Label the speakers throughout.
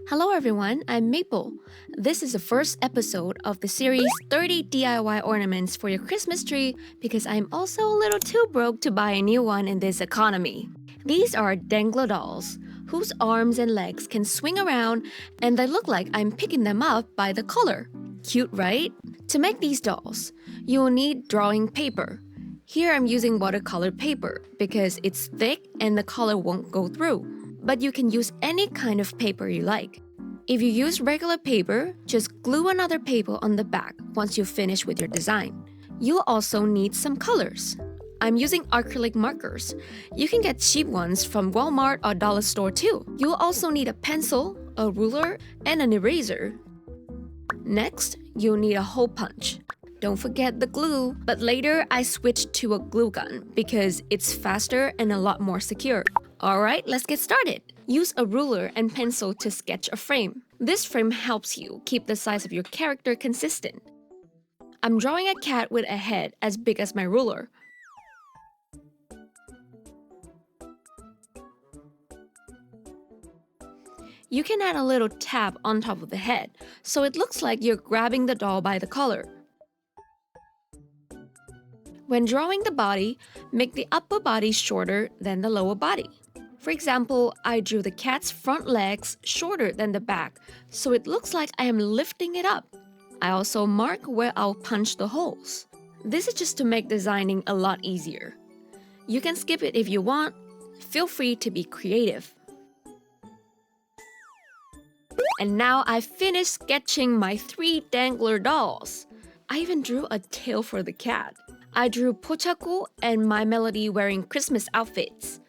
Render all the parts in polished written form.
Speaker 1: Hello everyone, I'm Mayple. This is the first episode of the series 30 DIY ornaments for your Christmas tree because I'm also a little too broke to buy a new one in this economy. These are Dangler Dolls, whose arms and legs can swing around and they look like I'm picking them up by the color. Cute, right? To make these dolls, you will need drawing paper. Here I'm using watercolor paper because it's thick and the color won't go through. But you can use any kind of paper you like. If you use regular paper, just glue another paper on the back once you finish with your design. You'll also need some colors. I'm using acrylic markers. You can get cheap ones from Walmart or dollar store too. You'll also need a pencil, a ruler, and an eraser. Next, you'll need a hole punch. Don't forget the glue, but later I switched to a glue gun because it's faster and a lot more secure. Alright, let's get started. Use a ruler and pencil to sketch a frame. This frame helps you keep the size of your character consistent. I'm drawing a cat with a head as big as my ruler. You can add a little tab on top of the head, so it looks like you're grabbing the doll by the collar. When drawing the body, make the upper body shorter than the lower body. For example, I drew the cat's front legs shorter than the back, so it looks like I am lifting it up. I also mark where I'll punch the holes. This is just to make designing a lot easier. You can skip it if you want. Feel free to be creative. And now I've finished sketching my 3 Dangler dolls. I even drew a tail for the cat. I drew Pochaco and My Melody wearing Christmas outfits.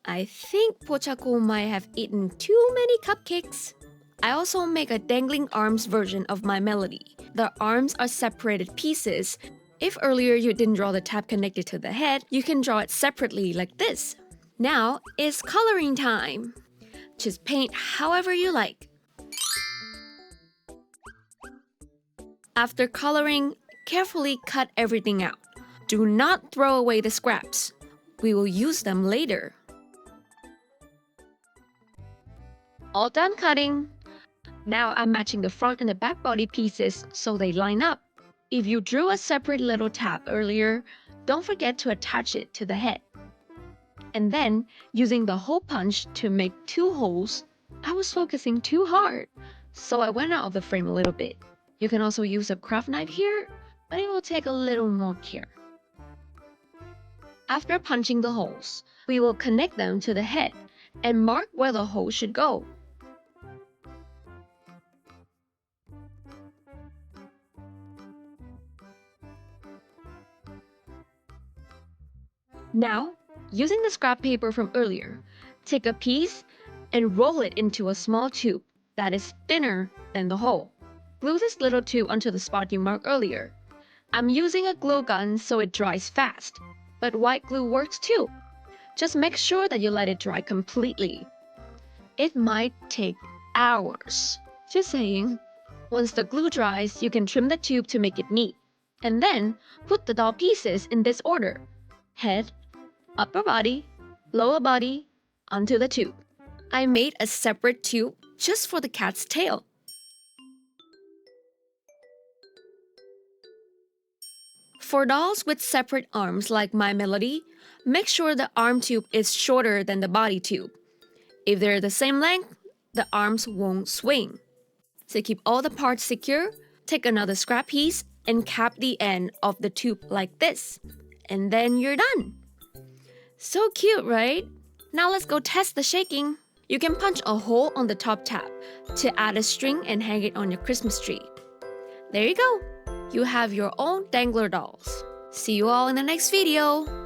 Speaker 1: I think Pochaco might have eaten too many cupcakes. I also make a dangling arms version of My Melody. The arms are separated pieces. If earlier you didn't draw the tab connected to the head, you can draw it separately like this. Now it's coloring time. Just paint however you like. After coloring, carefully cut everything out. Do not throw away the scraps. We will use them later. All done cutting. Now I'm matching the front and the back body pieces so they line up. If you drew a separate little tab earlier, don't forget to attach it to the head. And then, using the hole punch to make 2 holes, I was focusing too hard, so I went out of the frame a little bit. You can also use a craft knife here, but it will take a little more care. After punching the holes, we will connect them to the head and mark where the hole should go. Now, using the scrap paper from earlier, take a piece and roll it into a small tube that is thinner than the hole. Glue this little tube onto the spot you marked earlier. I'm using a glue gun so it dries fast, but white glue works too. Just make sure that you let it dry completely. It might take hours. Just saying. Once the glue dries, you can trim the tube to make it neat. And then, put the doll pieces in this order. Head, upper body, lower body, onto the tube. I made a separate tube just for the cat's tail. For dolls with separate arms like My Melody, make sure the arm tube is shorter than the body tube. If they're the same length, the arms won't swing. To keep all the parts secure, take another scrap piece and cap the end of the tube like this. And then you're done. So cute, right? Now let's go test the shaking. You can punch a hole on the top tab to add a string and hang it on your Christmas tree. There you go. You have your own Dangler dolls. See you all in the next video.